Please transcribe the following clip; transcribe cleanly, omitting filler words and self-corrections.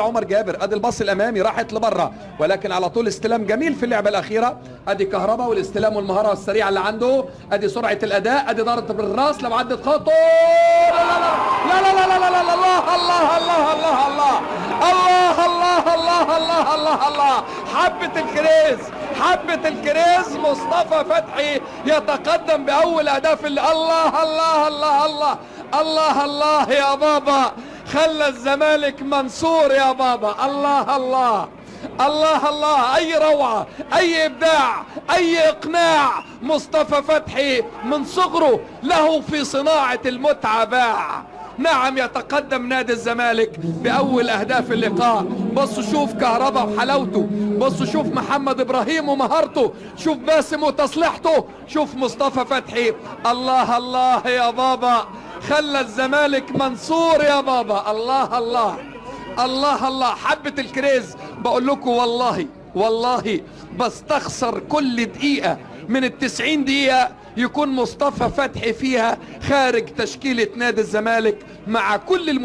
عمر جابر. ادي الباص الامامي راحت لبره، ولكن على طول استلام جميل في اللعبه الاخيره. ادي كهربا والاستلام والمهاره السريعه اللي عنده، ادي سرعه الاداء، ادي ضربه بالراس لو عدت خطوه. لا لا لا لا لا لا لا، الله الله الله الله الله الله الله الله الله الله الله. حبه الكريز، حبه الكريز. مصطفى فتحي يتقدم باول اهداف. الله الله الله الله الله الله يا بابا، خلى الزمالك منصور يا بابا. الله الله الله الله. اي روعة، اي ابداع، اي اقناع. مصطفى فتحي من صغره له في صناعة المتعة باع. نعم، يتقدم نادي الزمالك باول اهداف اللقاء. بصوا شوف كهربا وحلاوته، بصوا شوف محمد ابراهيم ومهارته، شوف باسم وتصليحته، شوف مصطفى فتحي. الله الله يا بابا، خلى الزمالك منصور يا بابا. الله الله الله الله. حبة الكريز. بقول لكم والله والله بستخسر كل دقيقة من ال90 دقيقة يكون مصطفى فتحي فيها خارج تشكيلة نادي الزمالك مع كل المدربين.